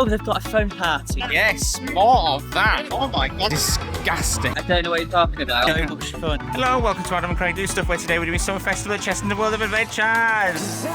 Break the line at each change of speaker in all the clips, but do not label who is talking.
Oh, they've got a phone party.
Yes, more of that. Oh my god, disgusting.
I don't know what you're talking about. So much fun.
Hello, welcome to Adam and Craig Do Stuff, where today we're doing Summer Festival at Chessington World of Adventures.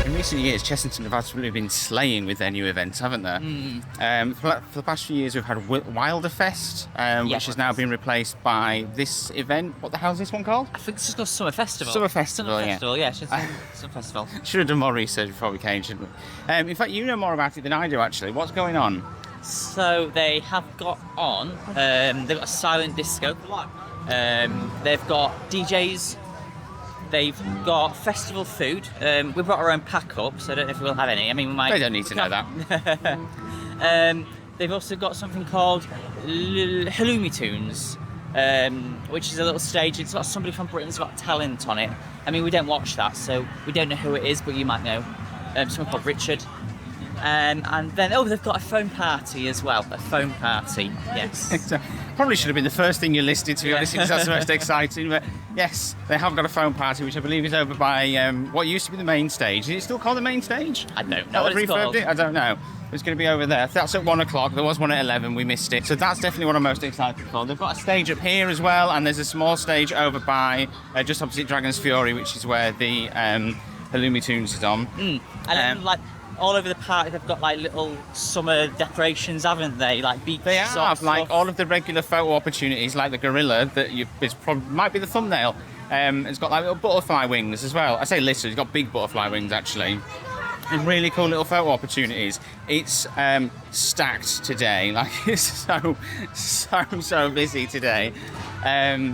In recent years, Chessington have absolutely been slaying with their new events, haven't they? For the past few years, we've had Wilderfest, which has now been replaced by this event. What the hell is this one called?
I think it's just called Summer Festival.
Summer Festival, yeah.
Summer Festival.
Should have done more research before we came, shouldn't we? In fact, you know more about it than I do, actually. What's going on?
So they have got on, they've got a silent disco, they've got DJs, they've got festival food. We brought our own pack up, so I don't know if we'll have any. I mean, we might.
They don't need to know that.
They've also got something called Halloumi Tunes, which is a little stage. It's got somebody from Britain's Got Talent on it. I mean, we don't watch that, so we don't know who it is, but you might know. Someone called Richard. And then, they've got a phone party as well. A phone party, yes.
Probably should have been the first thing you listed, to be honest, because that's the most exciting. But yes, they have got a phone party, which I believe is over by what used to be the main stage. Is it still called the main stage?
I don't know what it's called.
I don't know. It's going to be over there. That's at 1 o'clock. There was one at 11. We missed it. So that's definitely what I'm most excited for. They've got a stage up here as well, and there's a small stage over by just opposite Dragon's Fury, which is where the Halloumi Tunes is on.
And all over the park, they've got like little summer decorations, haven't they? Like beach
They have, like all of the regular photo opportunities, like the gorilla that might be the thumbnail. It's got like little butterfly wings as well. I say little, it's got big butterfly wings actually. And really cool little photo opportunities. It's stacked today, like it's so busy today.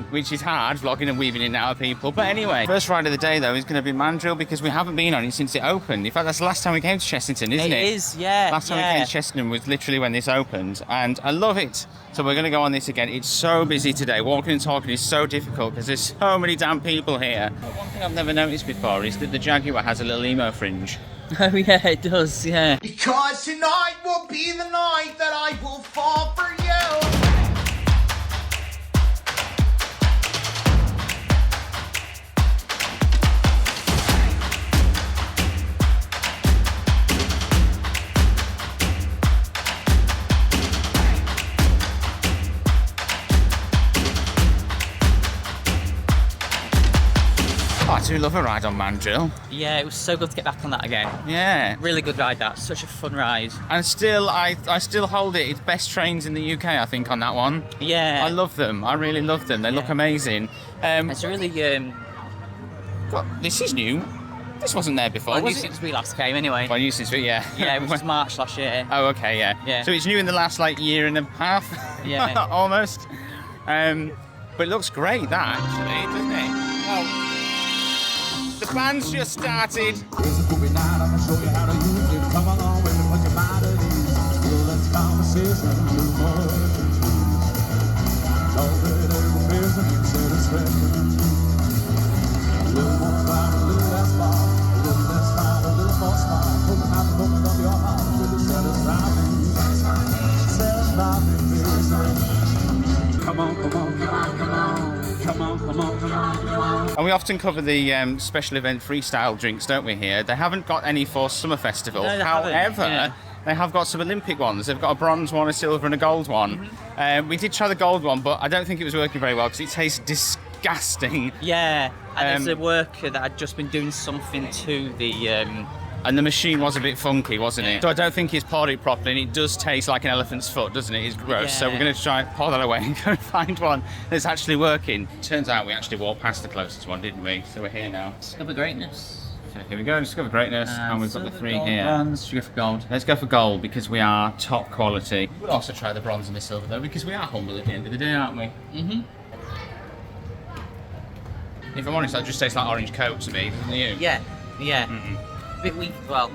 Which is hard, vlogging and weaving in and out of people. But anyway, first ride of the day though is going to be Mandrill, because we haven't been on it since it opened. In fact, that's the last time we came to Chessington, isn't it?
It is, yeah.
Last time we came to Chessington was literally when this opened, and I love it. So we're going to go on this again. It's so busy today. Walking and talking is so difficult because there's so many damn people here. But one thing I've never noticed before is that the Jaguar has a little emo fringe.
Oh yeah, it does, yeah.
Because tonight will be the night that I will fall for you.
I do love a ride on Mandrill.
Yeah, it was so good to get back on that again.
Yeah.
Really good ride, that. Such a fun ride.
And still, I still hold it. It's best trains in the UK, I think, on that one.
Yeah.
I love them. I really love them. They look amazing.
It's really...
Well, this is new. This wasn't there before,
new
was it?
since we last came, anyway.
Well, new since we, yeah.
Yeah, it was March last year.
Oh, okay, yeah.
Yeah.
So it's new in the last, year and a half?
Yeah.
Almost. But it looks great, that, actually, doesn't it? Oh. The band's just started. And we often cover the special event freestyle drinks, don't we, here? They haven't got any for Summer Festival.
No,
However, they have got some Olympic ones. They've got a bronze one, a silver and a gold one. We did try the gold one, but I don't think it was working very well because it tastes disgusting.
Yeah, and there's a worker that had just been doing something to the...
And the machine was a bit funky, wasn't it? So I don't think he's poured it properly, and it does taste like an elephant's foot, doesn't it? It's gross.
Yeah.
So we're going to try and pour that away and go and find one that's actually working. Turns out we actually walked past the closest one, didn't we? So we're here now.
Discover greatness.
So here we go, Discover Greatness, and we've got the three here.
Bronze.
Should we go for gold? Let's go for gold because we are top quality. We'll also try the bronze and the silver though, because we are humble at the end of the day, aren't we?
Mm-hmm.
If I'm honest, that just tastes like orange Coke to me, doesn't you?
Yeah, yeah.
Mm-mm.
bit weak as well.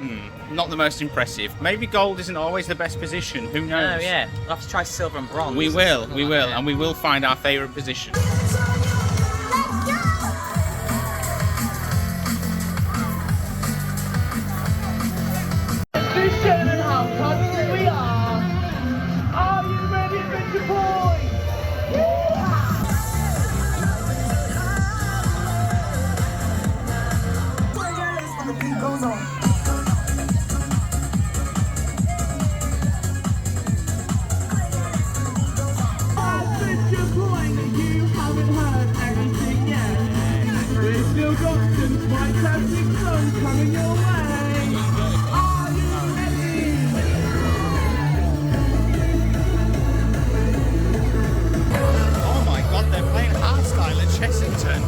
Not the most impressive. Maybe gold isn't always the best position. Who knows?
Oh yeah, we'll have to try silver and bronze.
We will, and we will find our favourite position. Oh my god, they're playing hardstyle at Chessington.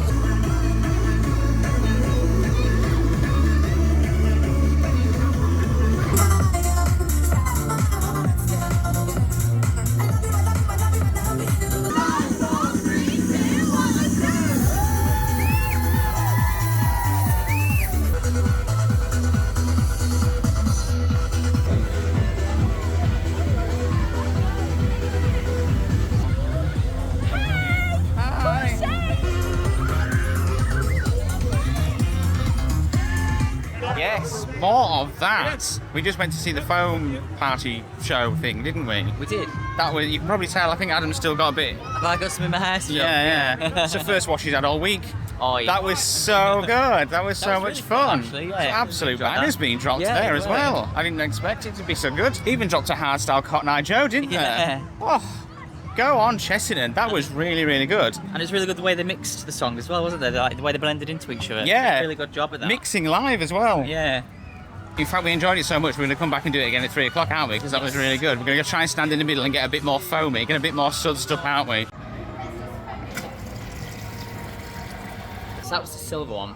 Yes, more of that. We just went to see the foam party show thing, didn't we?
We did.
That was, you can probably tell, I think Adam's still got a bit.
Have I got some in my hair still?
Yeah. It's the first wash he's had all week.
Oh yeah.
That was so good. That was so much
really
fun.
actually, yeah.
Some absolute
Enjoyed
bangers
that.
being dropped
Yeah,
there
they
as
were.
well. I didn't expect it to be so good. Even dropped a hardstyle Cotton Eye Joe, didn't
Yeah.
there? Oh, go on, Chessinton. That was really, really good.
And it's really good the way they mixed the song as well, wasn't it? Like the way they blended into each other.
Yeah.
Really good job at that.
Mixing live as well.
Yeah.
In fact, we enjoyed it so much, we're going to come back and do it again at 3 o'clock, aren't we? Because that was really good. We're going to try and stand in the middle and get a bit more foamy, get a bit more sudsed up, aren't we?
So that was the silver one.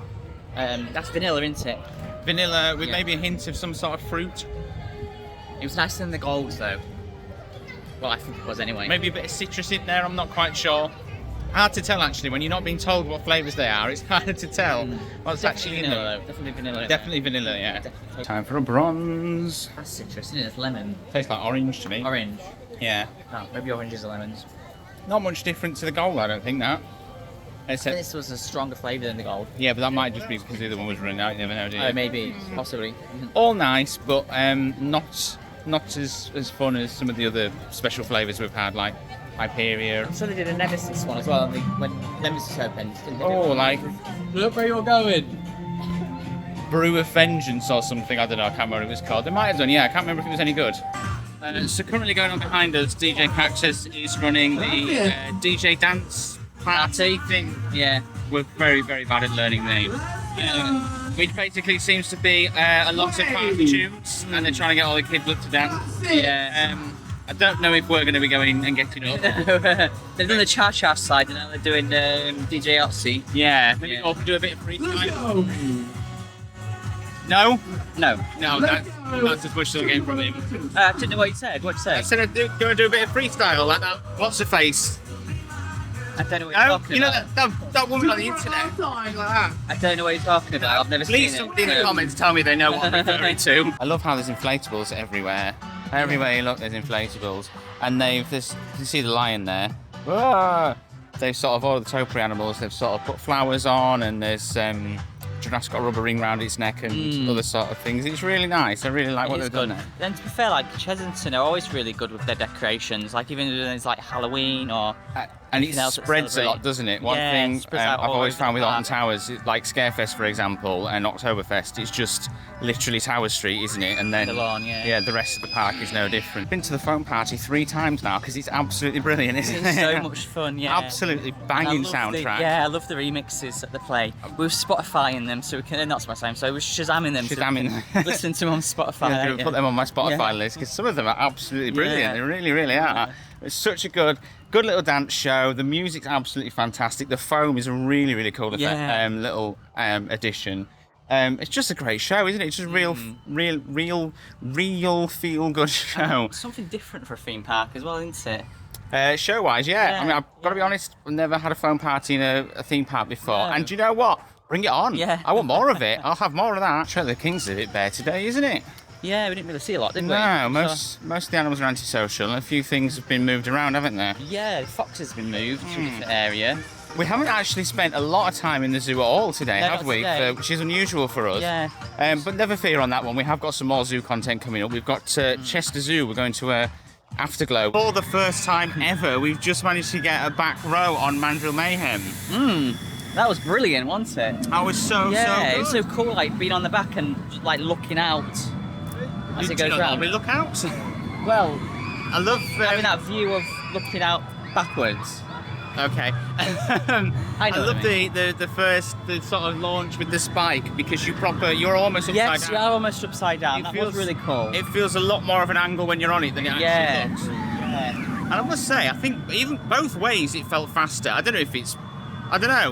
That's vanilla, isn't it?
Vanilla with
Yeah.
maybe a hint of some sort of fruit.
It was nicer than the gold though. Well, I think it was anyway.
Maybe a bit of citrus in there, I'm not quite sure. Hard to tell actually, when you're not being told what flavours they are, it's hard to tell what's actually in
vanilla
them.
though. Definitely vanilla.
Definitely vanilla, yeah.
Definitely.
Time for a bronze.
That's citrus, isn't it? It's lemon.
Tastes like orange to me.
Orange.
Yeah.
Oh, maybe oranges or lemons.
Not much different to the gold, I don't think that.
I think this was a stronger flavour than the gold.
Yeah, but that might just be because the other one was running out, you never know, do you?
Oh, maybe. Possibly.
All nice, but not as fun as some of the other special flavours we've had, like Hyperia.
So they did a Nemesis one as well, when Nemesis opened, didn't they?
Oh, like
Look where you're going.
Brew of Vengeance or something, I don't know, I can't remember what it was called. They might have done, yeah, I can't remember if it was any good. So currently going on behind us, DJ Cactus is running the DJ dance party thing.
Yeah.
We're very, very bad at learning names. Which basically seems to be a lot of party tunes, and they're trying to get all the kids up to dance.
Yeah.
I don't know if we're going to be going and getting up.
They've done the cha-cha side, and now they're doing DJ Otzi.
Yeah, maybe
Yeah.
or do a bit of freestyle. No?
No.
No, that's as much as I came from him.
I didn't know what you said. What'd you say?
I said I'd go and do a bit of freestyle like that. What's her face?
I don't know what you're
No,
talking
you know
about.
that woman on the internet, like that.
I don't know what you're talking about. I've never
Please
seen
somebody
it.
in the comments tell me they know what I'm referring to. I love how there's inflatables everywhere. Everywhere you look, there's inflatables. And you see the lion there. Ah! They've sort of, all the topiary animals, they've sort of put flowers on, and there's giraffe's got a rubber ring round its neck and other sort of things. It's really nice. I really like what they've done there.
And to be fair, like Chessington are always really good with their decorations. Like even when it's like Halloween or
And it
anything else that
spreads a
celebrate.
lot, doesn't it? One
Yeah,
thing
it spreads out
I've
all
always
over
found with
the
Alton
park.
Towers, like Scarefest, for example, and Oktoberfest, it's just literally Tower Street, isn't it? And then
The lawn, yeah.
yeah, the rest of the park is no different. Been to the foam party 3 times now because it's absolutely brilliant, isn't
it's
it?
so much fun. Yeah.
Absolutely
And I
banging
love
soundtrack.
I love the remixes that they play. We're Spotifying them, so we can. Not Spotifying, so we're Shazamming them.
Shazamming
So we can listen to them on Spotify.
I'm going to put them on my Spotify
Yeah.
list because some of them are absolutely brilliant.
Yeah.
They really, really are. It's such a good little dance show. The music's absolutely fantastic. The foam is a really, really cool
Yeah.
little addition. It's just a great show, isn't it? It's just real feel-good show.
Something different for a theme park as well, isn't it?
Show-wise, yeah.
Yeah,
I mean, I've got to be honest, I've never had a foam party in a theme park before.
No.
And do you know what? Bring it on.
Yeah.
I want more of it. I'll have more of that. Trailer of the King's a bit bare today, isn't it?
Yeah, we didn't really see a lot, did we?
No, most of the animals are antisocial, and a few things have been moved around, haven't they?
Yeah, the fox has been moved to a different area.
We haven't actually spent a lot of time in the zoo at all today,
No,
have
not
we?
today.
Which is unusual for us.
Yeah.
But never fear on that one. We have got some more zoo content coming up. We've got Chester Zoo. We're going to Afterglow. For the first time ever, we've just managed to get a back row on Mandrill Mayhem.
That was brilliant, wasn't it?
I was so
Yeah,
good.
it's so cool, like being on the back and like looking out as it goes round.
We look out.
Well,
I love
having that view of looking out backwards.
Okay. I love the sort of launch with the spike because you're almost upside
Yes,
down.
you are almost upside down. That was really cool.
It feels a lot more of an angle when you're on it than it actually looks.
Yeah.
And I must say, I think even both ways it felt faster. I don't know.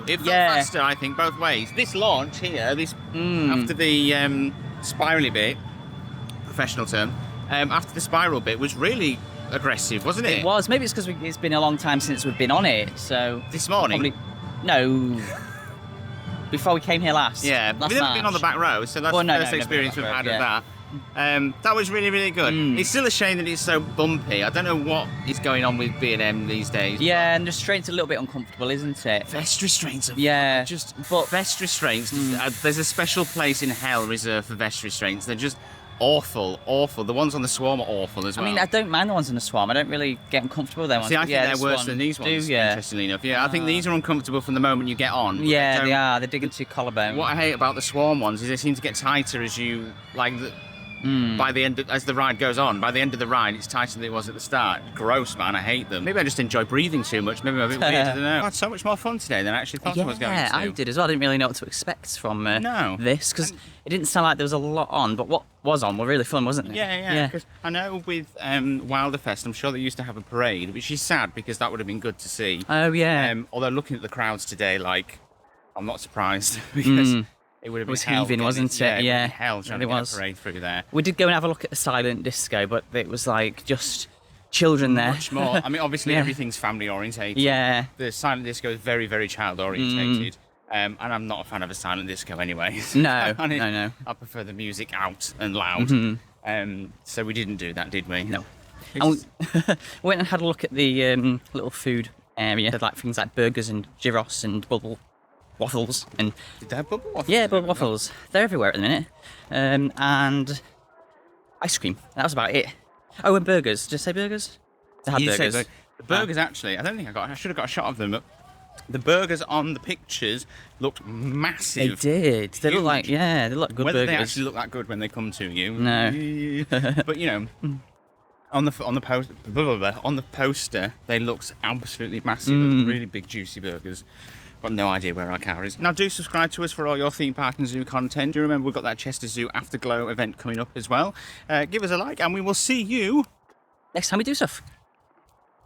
It felt faster, I think, both ways. This launch here, after the spirally bit, professional term, after the spiral bit was really aggressive, wasn't it?
It was. Maybe it's because it's been a long time since we've been on it, so...
This morning?
No. Before we came here last.
Yeah,
last
we've never been
March.
on the back row, so that's the first experience we've had of that. That was really, really good. It's still a shame that it's so bumpy. I don't know what is going on with B&M these days.
Yeah, and the restraint's a little bit uncomfortable, isn't it?
Vest restraints are
but
vest restraints. There's a special place in hell reserved for vest restraints. They're just awful. The ones on the Swarm are awful as well.
I mean, I don't mind the ones in the Swarm. I don't really get uncomfortable with them ones.
See, I think they're worse than these ones, interestingly enough. Yeah, I think these are uncomfortable from the moment you get on.
Yeah, they are. They're digging to your collarbone.
What I hate about the Swarm ones is they seem to get tighter as you, by the end, as the ride goes on. By the end of the ride, it's tighter than it was at the start. Gross, man. I hate them. Maybe I just enjoy breathing too much. Maybe I'm a bit weird. I don't know. I had so much more fun today than I actually thought I was going to.
Yeah, I did as well. I didn't really know what to expect from this because it didn't sound like there was a lot on. But what was on were really fun, wasn't it?
Yeah. Because I know with Wilderfest, I'm sure they used to have a parade, which is sad because that would have been good to see.
Oh yeah.
Although looking at the crowds today, I'm not surprised because. It would have been
heaving, wasn't it?
Yeah, hell trying to get a parade through there.
We did go and have a look at the silent disco, but it was just children there.
Much more. I mean, obviously everything's family orientated.
Yeah.
The silent disco is very, very child orientated. And I'm not a fan of a silent disco anyway.
No,
no.
No.
I prefer the music out and loud. So we didn't do that, did we?
No. And we went and had a look at the little food area. They had things like burgers and gyros and bubble waffles and
did they have bubble waffles?
Yeah, bubble waffles. They're everywhere at the minute. And ice cream. That was about it. Oh, and burgers. Did I say burgers? They had burgers.
The burgers actually. I should have got a shot of them. But the burgers on the pictures looked massive.
They did. They look like they look good.
Whether
burgers.
they actually look that good when they come to you.
No.
But on the poster they looked absolutely massive. Really big juicy burgers. Got no idea where our car is. Now do subscribe to us for all your theme park and zoo content. Do remember we've got that Chester Zoo Afterglow event coming up as well. Give us a like and we will see you
next time we do stuff.